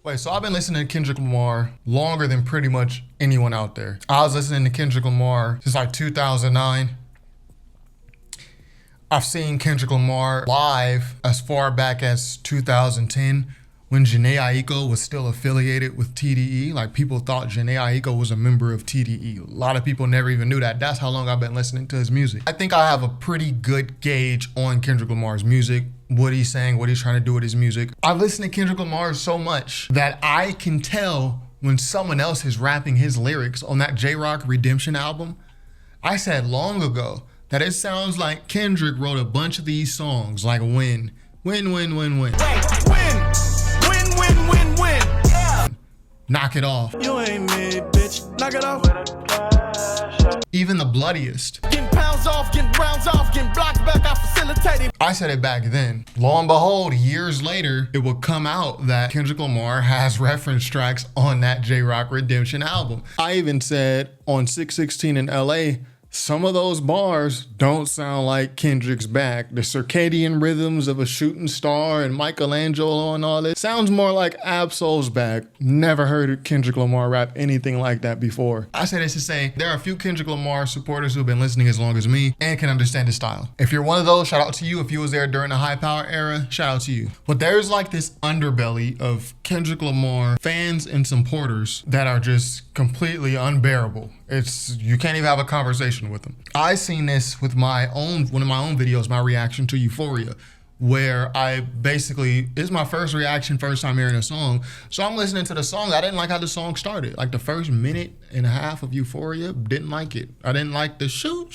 Wait, so I've been listening to Kendrick Lamar longer than pretty much anyone out there. I was listening to Kendrick Lamar since like 2009. I've seen Kendrick Lamar live as far back as 2010 when Jhené Aiko was still affiliated with TDE. Like, people thought Jhené Aiko was a member of TDE. A lot of people never even knew that. That's how long I've been listening to his music. I think I have a pretty good gauge on Kendrick Lamar's music, what he's saying, what he's trying to do with his music. I've listened to Kendrick Lamar so much that I can tell when someone else is rapping his lyrics on that J-Rock Redemption album. I said long ago that it sounds like Kendrick wrote a bunch of these songs like win. Yeah. Knock it off. You ain't me, bitch. Knock it off. Even the bloodiest. Getting pounds off, getting rounds off, getting blocks back, I facilitated. I said it back then. Lo and behold, years later, it would come out that Kendrick Lamar has reference tracks on that J-Rock Redemption album. I even said on 616 in LA, some of those bars don't sound like Kendrick's back. The circadian rhythms of a shooting star and Michelangelo and all this sounds more like Absol's back. Never heard Kendrick Lamar rap anything like that before. I say this to say there are a few Kendrick Lamar supporters who've been listening as long as me and can understand his style. If you're one of those, shout out to you. If you was there during the high power era, shout out to you. But there's like this underbelly of Kendrick Lamar fans and supporters that are just completely unbearable. You can't even have a conversation with them. I seen this with one of my own videos, my reaction to Euphoria, where I basically, it's my first reaction, first time hearing a song. So I'm listening to the song. I didn't like how the song started. Like the first minute and a half of Euphoria, didn't like it. I didn't like the shoot,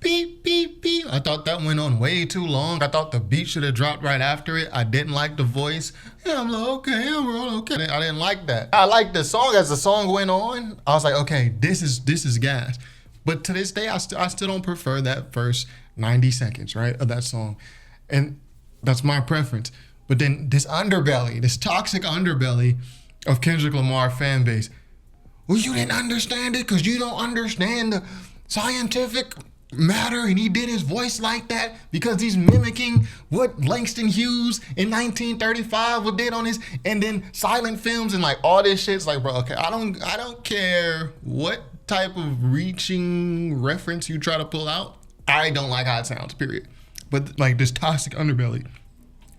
beep, beep, beep. I thought that went on way too long. I thought the beat should have dropped right after it. I didn't like the voice. Yeah, I'm like, okay, I'm rolling, okay. I didn't like that. I liked the song. As the song went on, I was like, okay, this is gas. But to this day, I still don't prefer that first 90 seconds, right, of that song. And that's my preference. But then this underbelly, this toxic underbelly of Kendrick Lamar fan base. Well, you didn't understand it because you don't understand the scientific matter, and he did his voice like that because he's mimicking what Langston Hughes in 1935 did on his, and then silent films and like all this shit's like, bro, okay, I don't care what type of reaching reference you try to pull out. I don't like how it sounds, period. But like this toxic underbelly,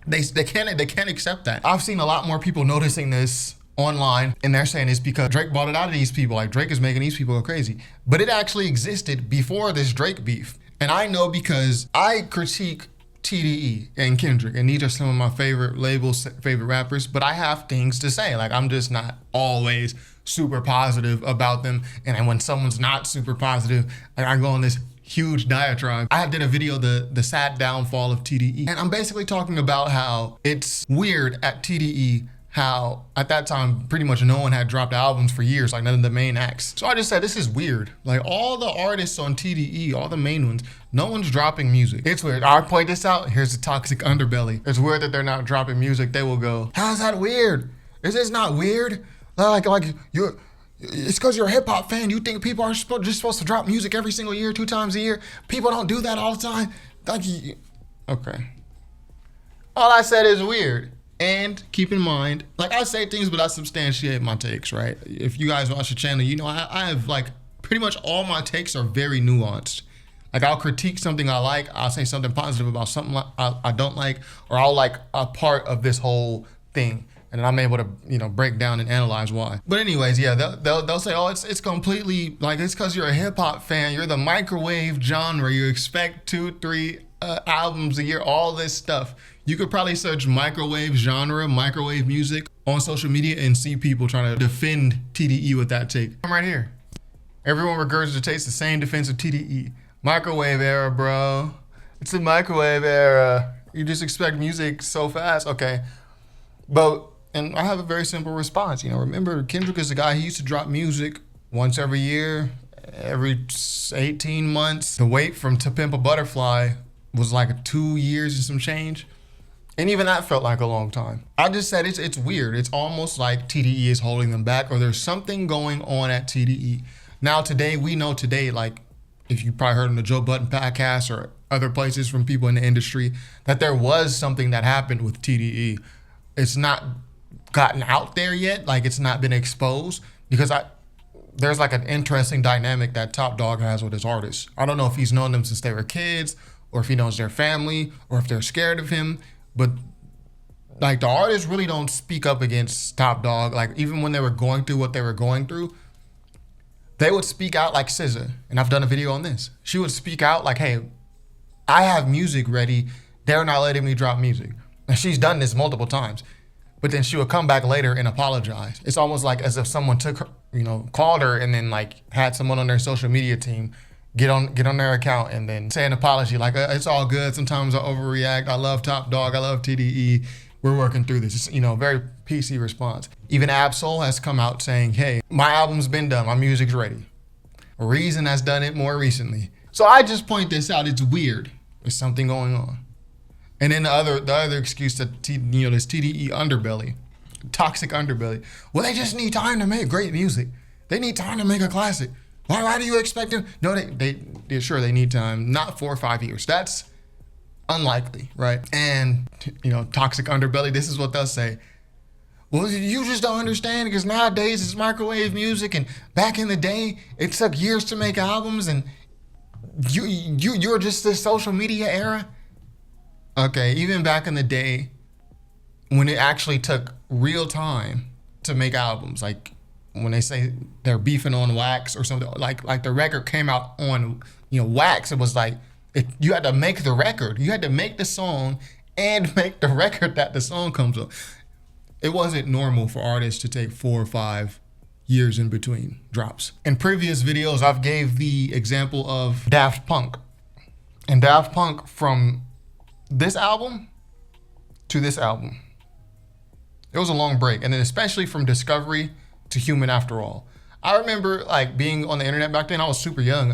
they can't accept that. I've seen a lot more people noticing this online, and they're saying it's because Drake bought it out of these people. Like, Drake is making these people go crazy. But it actually existed before this Drake beef. And I know because I critique TDE and Kendrick, and these are some of my favorite labels, favorite rappers, but I have things to say. Like, I'm just not always super positive about them. And when someone's not super positive, like, I go on this huge diatribe. I did a video, the sad downfall of TDE. And I'm basically talking about how it's weird at TDE how at that time pretty much no one had dropped albums for years, like none of the main acts. So I just said, this is weird. Like, all the artists on TDE, all the main ones, no one's dropping music. It's weird. I point this out. Here's the toxic underbelly. It's weird that they're not dropping music. They will go, how's that weird? Is this not weird? Like it's because you're a hip hop fan. You think people are just supposed to drop music every single year, 2 times a year. People don't do that all the time. Like, okay. All I said is weird. And keep in mind, like, I say things, but I substantiate my takes, right? If you guys watch the channel, you know I have, like, pretty much all my takes are very nuanced. Like, I'll critique something I like, I'll say something positive about something I don't like, or I'll like a part of this whole thing, and then I'm able to, you know, break down and analyze why. But anyways, yeah, they'll say, oh, it's completely, like, it's because you're a hip hop fan, you're the microwave genre, you expect 2-3 albums a year, all this stuff. You could probably search microwave genre, microwave music on social media and see people trying to defend TDE with that take. I'm right here. Everyone regurgitates the same defense of TDE. Microwave era, bro. It's the microwave era. You just expect music so fast. Okay. And I have a very simple response. You know, remember, Kendrick is the guy, he used to drop music once every year, every 18 months. The wait from To Pimp a Butterfly was like 2 years and some change. And even that felt like a long time. I just said it's weird. It's almost like TDE is holding them back, or there's something going on at TDE. Now today, we know today, like, if you probably heard on the Joe Budden podcast or other places from people in the industry, that there was something that happened with TDE. It's not gotten out there yet. Like it's not been exposed because there's like an interesting dynamic that Top Dog has with his artists. I don't know if he's known them since they were kids or if he knows their family or if they're scared of him, but like the artists really don't speak up against Top Dog. Like even when they were going through what they were going through, they would speak out like SZA, and I've done a video on this. She would speak out like, hey, I have music ready. They're not letting me drop music. And she's done this multiple times. But then she would come back later and apologize. It's almost like as if someone took her, called her and then like had someone on their social media team get on their account and then say an apology. Like, it's all good. Sometimes I overreact. I love Top Dog. I love TDE. We're working through this. It's, very PC response. Even Absol has come out saying, hey, my album's been done. My music's ready. Reason has done it more recently. So I just point this out. It's weird. There's something going on. And then the other excuse that this TDE underbelly, toxic underbelly. Well, they just need time to make great music. They need time to make a classic. Why do you expect them? No, they sure they need time. Not 4 or 5 years. That's unlikely, right? And toxic underbelly. This is what they'll say. Well, you just don't understand because nowadays it's microwave music, and back in the day it took years to make albums, and you're just this social media era. Okay, even back in the day when it actually took real time to make albums, like when they say they're beefing on wax or something, like the record came out on wax, it was like you had to make the record, you had to make the song and make the record that the song comes on. It wasn't normal for artists to take 4 or 5 years in between drops. In previous videos, I've gave the example of Daft Punk. And Daft Punk from this album to this album, it was a long break. And then especially from Discovery to Human After All. I remember like being on the internet back then. I was super young,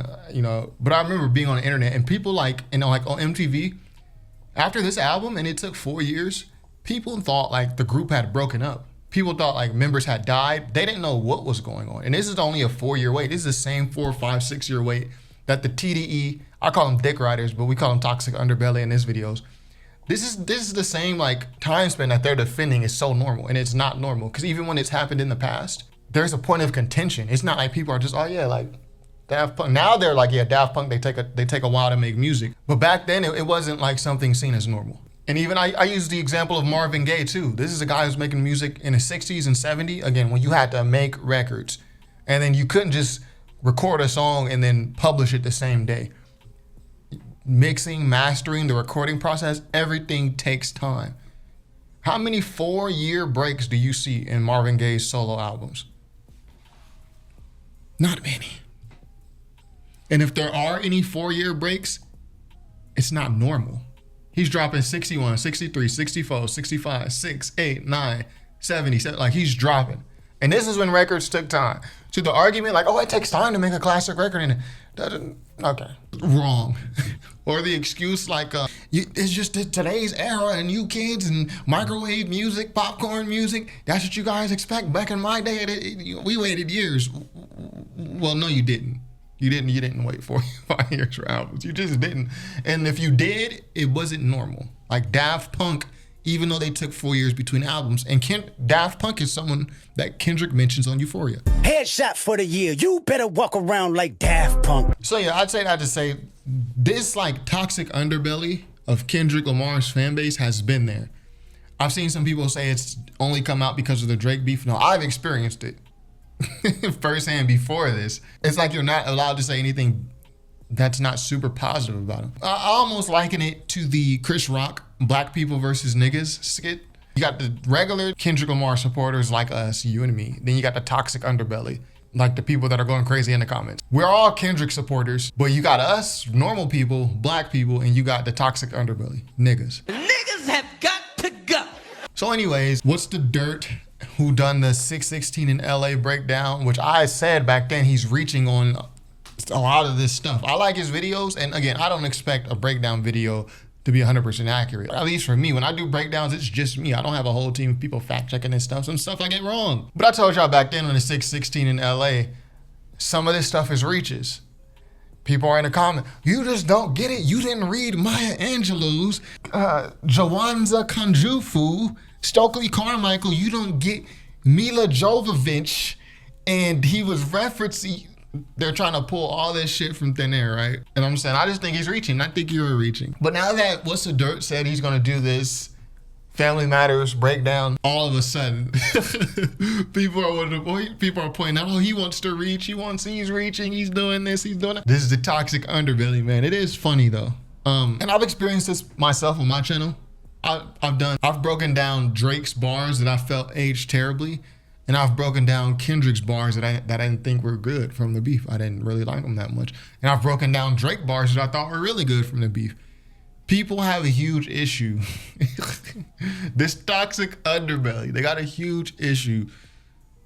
but I remember being on the internet and people like on MTV, after this album, and it took 4 years, people thought like the group had broken up. People thought like members had died. They didn't know what was going on. And this is only a 4-year wait. This is the same 4, 5, 6 year wait that the TDE, I call them dick riders, but we call them toxic underbelly in these videos. This is the same like time span that they're defending is so normal, and it's not normal because even when it's happened in the past, there's a point of contention. It's not like people are just, oh yeah, like Daft Punk. Now they're like, yeah, Daft Punk, they take a while to make music. But back then it wasn't like something seen as normal. And even I use the example of Marvin Gaye too. This is a guy who's making music in the 60s and 70s. Again, when you had to make records and then you couldn't just record a song and then publish it the same day. Mixing, mastering, the recording process, everything takes time. How many 4-year breaks do you see in Marvin Gaye's solo albums? Not many. And if there are any 4-year breaks, it's not normal. He's dropping 61, 63, 64, 65, 6, 8, 9, 70, like he's dropping. And this is when records took time. To the argument like, oh, it takes time to make a classic record, and it doesn't, okay, wrong. Or the excuse like, it's just today's era and you kids and microwave music, popcorn music, that's what you guys expect. Back in my day, we waited years. Well, no, you didn't. You didn't wait 4 or 5 years for albums. You just didn't. And if you did, it wasn't normal. Like Daft Punk, even though they took 4 years between albums, and Daft Punk is someone that Kendrick mentions on Euphoria. Headshot for the year. You better walk around like Daft Punk. So yeah, I'd say that to say this like toxic underbelly of Kendrick Lamar's fan base has been there. I've seen some people say it's only come out because of the Drake beef. No, I've experienced it firsthand before this. It's like you're not allowed to say anything that's not super positive about him. I almost liken it to the Chris Rock Black People versus Niggas skit. You got the regular Kendrick Lamar supporters like us, you and me. Then you got the toxic underbelly, like the people that are going crazy in the comments. We're all Kendrick supporters, but you got us, normal people, black people, and you got the toxic underbelly, niggas. Niggas have got to go. So anyways, what's the dirt? Who done the 616 in LA breakdown, which I said back then he's reaching on a lot of this stuff. I like his videos, and again, I don't expect a breakdown video to be 100% accurate. At least for me, when I do breakdowns, it's just me. I don't have a whole team of people fact checking this stuff. Some stuff I get wrong. But I told y'all back then on the 616 in LA, some of this stuff is reaches. People are in the comment, you just don't get it. You didn't read Maya Angelou's, Jawanza Kanjufu, Stokely Carmichael. You don't get Mila Jovovich. And he was referencing, they're trying to pull all this shit from thin air, right? And I'm saying, I just think he's reaching. I think you're reaching. But now that What's the Dirt said he's going to do this Family Matters breakdown, all of a sudden, people are pointing out, oh, he wants to reach. He's reaching. He's doing this. He's doing that. This is the toxic underbelly, man. It is funny, though. And I've experienced this myself on my channel. I've broken down Drake's bars that I felt aged terribly. And I've broken down Kendrick's bars that I didn't think were good from the beef. I didn't really like them that much. And I've broken down Drake bars that I thought were really good from the beef. People have a huge issue. This toxic underbelly, they got a huge issue.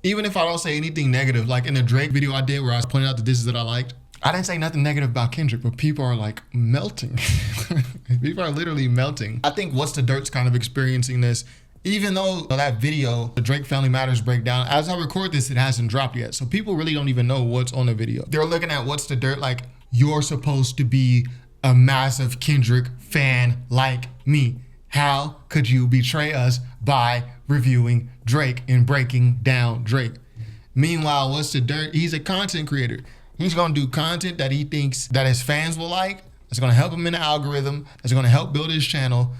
Even if I don't say anything negative, like in the Drake video I did where I was pointing out the disses that I liked, I didn't say nothing negative about Kendrick, but people are like melting. People are literally melting. I think What's the Dirt's kind of experiencing this. Even though that video, the Drake Family Matters breakdown, as I record this, it hasn't dropped yet. So people really don't even know what's on the video. They're looking at What's the Dirt like, you're supposed to be a massive Kendrick fan like me. How could you betray us by reviewing Drake and breaking down Drake? Meanwhile, What's the Dirt? He's a content creator. He's gonna do content that he thinks that his fans will like. That's gonna help him in the algorithm. That's gonna help build his channel.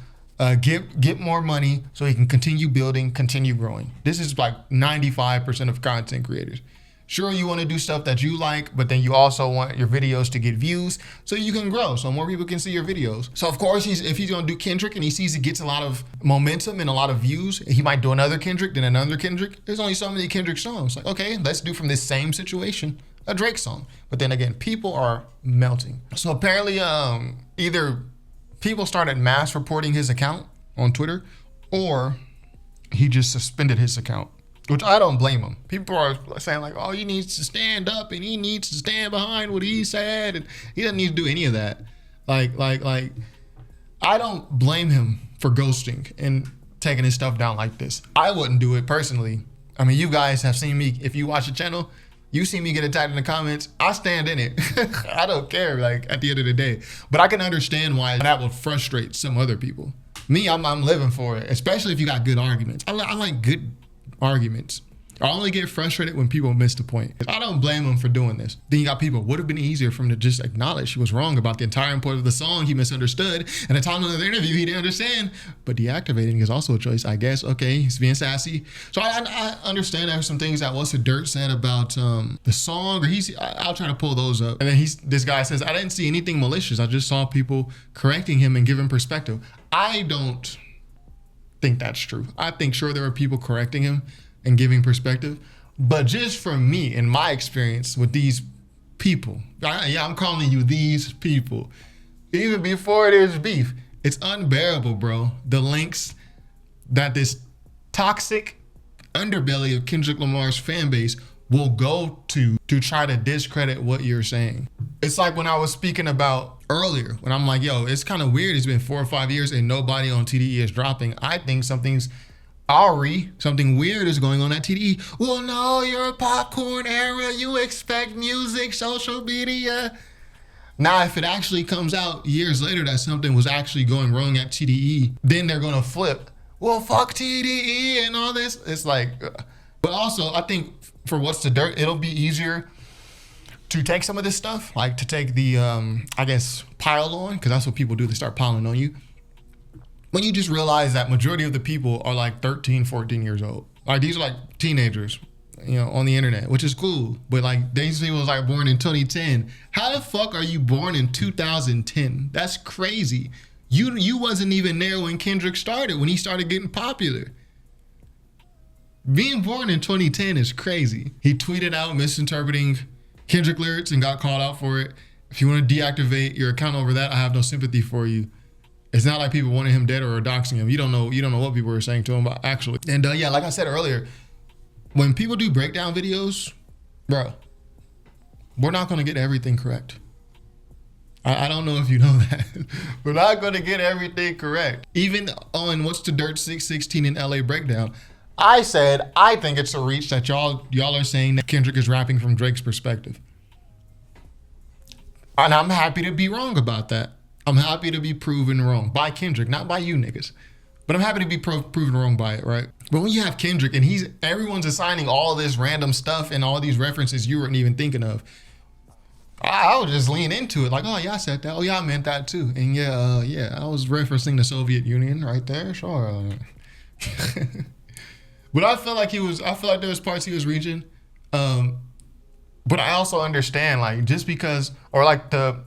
Get more money so he can continue building, continue growing. This is like 95% of content creators. Sure, you want to do stuff that you like, but then you also want your videos to get views so you can grow, so more people can see your videos. So of course, if he's going to do Kendrick and he sees it gets a lot of momentum and a lot of views, he might do another Kendrick, then another Kendrick. There's only so many Kendrick songs. Like, okay, let's do from this same situation a Drake song. But then again, people are melting. So apparently, either people started mass reporting his account on Twitter, or he just suspended his account, which I don't blame him. People are saying like, oh, he needs to stand up and he needs to stand behind what he said, and he doesn't need to do any of that. Like, I don't blame him for ghosting and taking his stuff down like this. I wouldn't do it personally. I mean, you guys have seen me. If you watch the channel, you see me get attacked in the comments. I stand in it. I don't care, like, at the end of the day. But I can understand why that would frustrate some other people. Me, I'm living for it, especially if you got good arguments. I like good arguments. I only get frustrated when people miss the point. I don't blame him for doing this. Then you got people, would have been easier for him to just acknowledge he was wrong about the entire import of the song. He misunderstood. And at the time of the interview, he didn't understand. But deactivating is also a choice, I guess. Okay, he's being sassy. So I understand there's some things that What's the Dirt said about the song. Or I'll try to pull those up. And then this guy says, I didn't see anything malicious. I just saw people correcting him and giving perspective. I don't think that's true. I think sure there are people correcting him and giving perspective, but just from me and my experience with these people, I'm calling you these people, even before there's beef, it's unbearable, bro. The lengths that this toxic underbelly of Kendrick Lamar's fan base will go to try to discredit what you're saying. It's like when I was speaking about earlier, when I'm like, yo, it's kind of weird. It's been 4 or 5 years and nobody on TDE is dropping. I think something weird is going on at TDE. Well, no, you're a popcorn era. You expect music, social media. Now, if it actually comes out years later that something was actually going wrong at TDE, then they're going to flip. Well, fuck TDE and all this. It's like, but also I think for What's the Dirt, it'll be easier to take some of this stuff, like to take the, I guess, pile on, because that's what people do. They start piling on you. When you just realize that majority of the people are like 13, 14 years old. Like these are like teenagers, you know, on the internet, which is cool. But like these people was like born in 2010. How the fuck are you born in 2010? That's crazy. You wasn't even there when Kendrick started, when he started getting popular. Being born in 2010 is crazy. He tweeted out misinterpreting Kendrick lyrics and got called out for it. If you want to deactivate your account over that, I have no sympathy for you. It's not like people wanted him dead or doxing him. You don't know what people were saying to him, but actually. And yeah, like I said earlier, when people do breakdown videos, bro, we're not going to get everything correct. I don't know if you know that. We're not going to get everything correct. Even on What's the Dirt 616 in LA breakdown, I said, I think it's a reach that y'all are saying that Kendrick is rapping from Drake's perspective. And I'm happy to be wrong about that. I'm happy to be proven wrong by Kendrick, not by you niggas. But I'm happy to be proven wrong by it, right? But when you have Kendrick and everyone's assigning all this random stuff and all these references you weren't even thinking of, I would just lean into it like, oh yeah, I said that. Oh yeah, I meant that too. And yeah, I was referencing the Soviet Union right there. Sure. But I feel like there was parts he was reaching. But I also understand, like, just because, or like the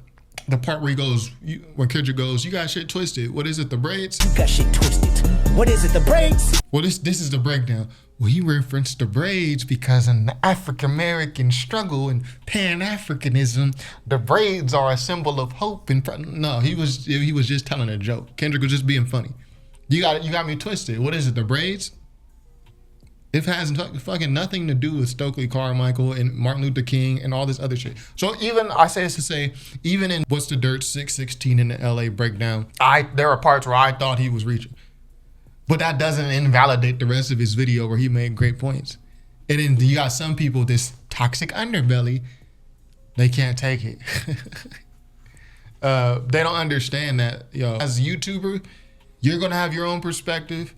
part where he goes, when Kendrick goes, you got shit twisted. What is it, the braids? You got shit twisted. What is it, the braids? Well, this is the breakdown. Well, he referenced the braids because in the African-American struggle and Pan-Africanism, the braids are a symbol of hope. No, he was just telling a joke. Kendrick was just being funny. You got me twisted. What is it, the braids? It has fucking nothing to do with Stokely Carmichael and Martin Luther King and all this other shit. So I say this to say, even in What's the Dirt 616 in the LA breakdown, there are parts where I thought he was reaching. But that doesn't invalidate the rest of his video where he made great points. And then you got some people, this toxic underbelly, they can't take it. They don't understand that, as a YouTuber, you're gonna have your own perspective.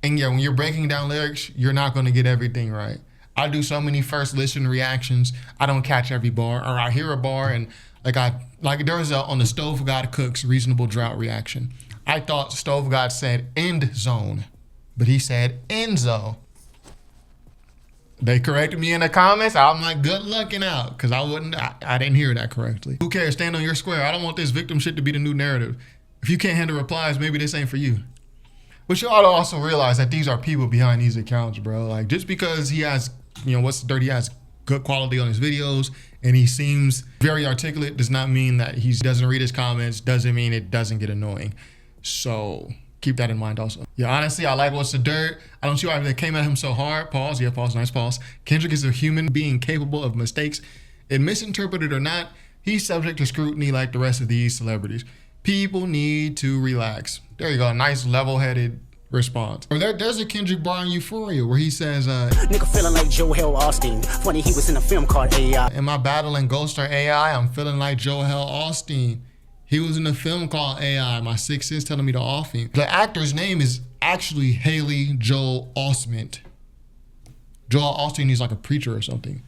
And yeah, when you're breaking down lyrics, you're not gonna get everything right. I do so many first listen reactions. I don't catch every bar, or I hear a bar and there was on the Stove God Cooks Reasonable Drought reaction. I thought Stove God said end zone, but he said end zone. They corrected me in the comments. I'm like, good looking out, because I didn't hear that correctly. Who cares? Stand on your square. I don't want this victim shit to be the new narrative. If you can't handle replies, maybe this ain't for you. But you ought to also realize that these are people behind these accounts, bro. Like, just because he has, What's the Dirt, he has good quality on his videos and he seems very articulate does not mean that he doesn't read his comments, doesn't mean it doesn't get annoying. So keep that in mind also. Yeah, honestly, I like What's the Dirt. I don't see why they came at him so hard. Pause. Yeah, pause. Nice pause. Kendrick is a human being capable of mistakes. And misinterpreted or not, he's subject to scrutiny like the rest of these celebrities. People need to relax. There you go. Nice level-headed response. Or there's a Kendrick bar in Euphoria where he says, nigga feeling like Joel Austin. Funny, he was in a film called AI. Am I battling Ghost or AI? I'm feeling like Joel Austin. He was in a film called AI. My sixth sense telling me to off him. The actor's name is actually Haley Joel Osment. Joel Austin is like a preacher or something.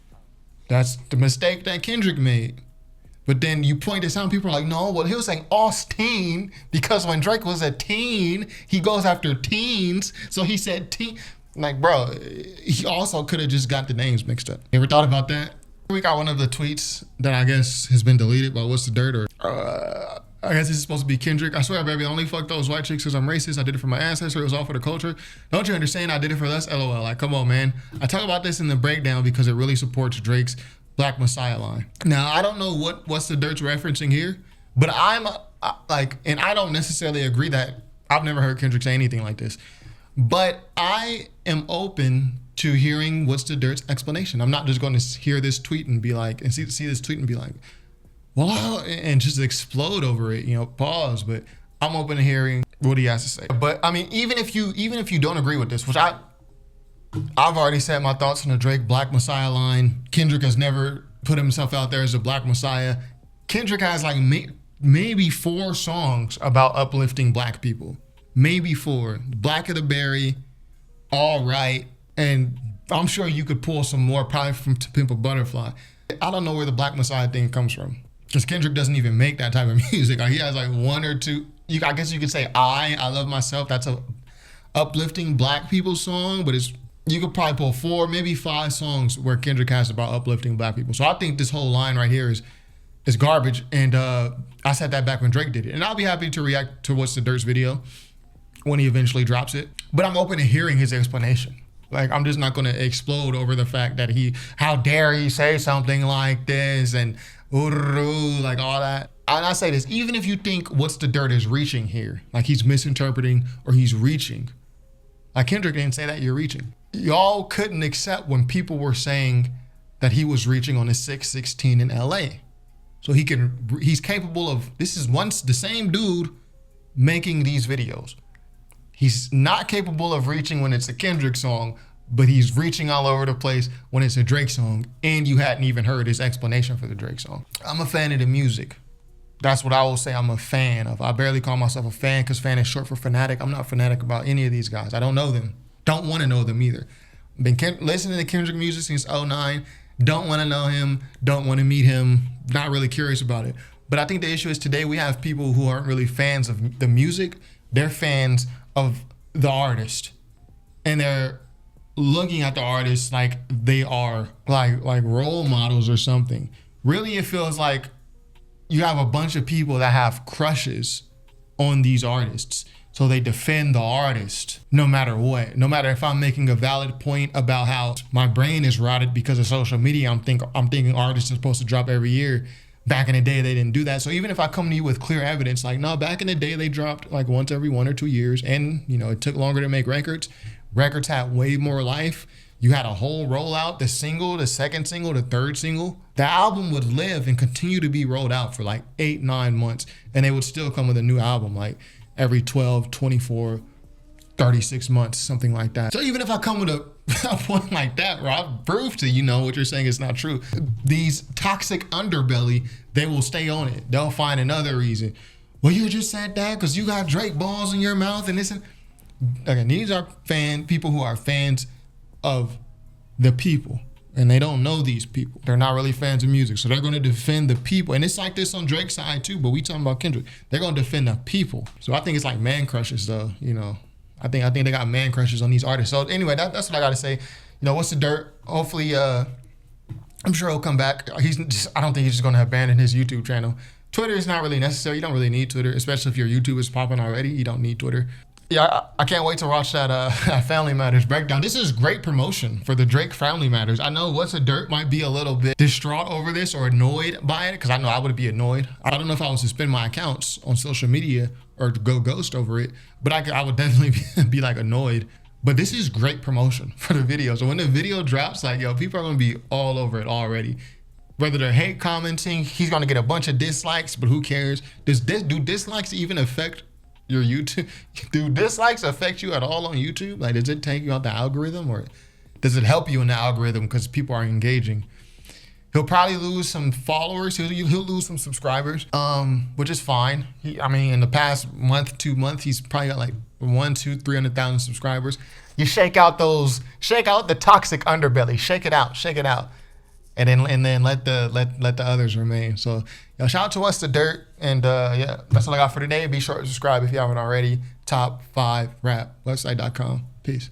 That's the mistake that Kendrick made. But then you point this out and people are like, no, well, he was saying Austin because when Drake was a teen, he goes after teens. So he said teen. Like, bro, he also could have just got the names mixed up. You ever thought about that? We got one of the tweets that I guess has been deleted by What's the Dirt, or I guess this is supposed to be Kendrick. I swear, baby, I only fuck those white chicks because I'm racist. I did it for my ancestors. It was all for the culture. Don't you understand? I did it for us. LOL. Like, come on, man. I talk about this in the breakdown because it really supports Drake's Black Messiah line. Now, I don't know What's the Dirt's referencing here, but and I don't necessarily agree that I've never heard Kendrick say anything like this, but I am open to hearing What's the Dirt's explanation. I'm not just going to hear this tweet and be like, and see this tweet and be like, well, and just explode over it, pause. But I'm open to hearing what he has to say. But I mean, even if you don't agree with this, which I've already said my thoughts on the Drake Black Messiah line. Kendrick has never put himself out there as a Black Messiah. Kendrick has like maybe 4 songs about uplifting Black people. Maybe 4. Black of the Berry, All Right, and I'm sure you could pull some more probably from To Pimp a Butterfly. I don't know where the Black Messiah thing comes from, because Kendrick doesn't even make that type of music. Like, he has like 1 or 2. I guess you could say I Love Myself. That's a uplifting Black people song, but you could probably pull 4, maybe 5 songs where Kendrick has about uplifting Black people. So I think this whole line right here is garbage. And I said that back when Drake did it. And I'll be happy to react to What's the Dirt's video when he eventually drops it. But I'm open to hearing his explanation. Like, I'm just not going to explode over the fact that how dare he say something like this and like all that. And I say this, even if you think What's the Dirt is reaching here, like he's misinterpreting or he's reaching, like Kendrick didn't say that you're reaching. Y'all couldn't accept when people were saying that he was reaching on his 616 in LA. So he's capable of, this is once the same dude making these videos. He's not capable of reaching when it's a Kendrick song, but he's reaching all over the place when it's a Drake song, and you hadn't even heard his explanation for the Drake song. I'm a fan of the music. That's what I will say I'm a fan of. I barely call myself a fan because fan is short for fanatic. I'm not fanatic about any of these guys. I don't know them. Don't want to know them either. Been listening to Kendrick music since 2009. Don't want to know him. Don't want to meet him. Not really curious about it. But I think the issue is today we have people who aren't really fans of the music. They're fans of the artist. And they're looking at the artist like they are like role models or something. Really, it feels like you have a bunch of people that have crushes on these artists. So they defend the artist no matter what. No matter if I'm making a valid point about how my brain is rotted because of social media, I'm thinking artists are supposed to drop every year. Back in the day, they didn't do that. So even if I come to you with clear evidence, like, no, back in the day, they dropped like once every 1 or 2 years. And, you know, it took longer to make records. Records had way more life. You had a whole rollout, the single, the second single, the third single. The album would live and continue to be rolled out for like 8-9 months. And they would still come with a new album like every 12, 24, 36 months, something like that. So even if I come with a point like that where I've proved to you know what you're saying is not true, these toxic underbelly, they will stay on it. They'll find another reason. Well, you just said that because you got Drake balls in your mouth and this. Again, these are people who are fans of the people. And they don't know these people. They're not really fans of music. So they're going to defend the people. And it's like this on Drake's side too, but we talking about Kendrick. They're going to defend the people. So I think it's like man crushes though, you know. I think they got man crushes on these artists. So anyway, that's what I got to say. You know, what's the dirt? Hopefully, I'm sure he'll come back. I don't think he's just going to abandon his YouTube channel. Twitter is not really necessary. You don't really need Twitter, especially if your YouTube is popping already. You don't need Twitter. Yeah, I can't wait to watch that Family Matters breakdown. This is great promotion for the Drake Family Matters. I know What's the Dirt might be a little bit distraught over this or annoyed by it, because I know I would be annoyed. I don't know if I would suspend my accounts on social media or go ghost over it, but I would definitely be like annoyed. But this is great promotion for the video. So when the video drops, like, yo, people are gonna be all over it already. Whether they're hate commenting, he's gonna get a bunch of dislikes, but who cares? Do dislikes even affect your YouTube? Do dislikes affect you at all on YouTube? Like, does it take you out the algorithm, or does it help you in the algorithm because people are engaging? He'll probably lose some followers. He'll lose some subscribers, which is fine. I mean, in the past month, 2 months, he's probably got like 300,000 subscribers. You shake out the toxic underbelly, shake it out, and then let the others remain. So, yo, shout out to What's the Dirt, and yeah, that's all I got for today. Be sure to subscribe if you haven't already. Top 5 Rap website.com. Peace.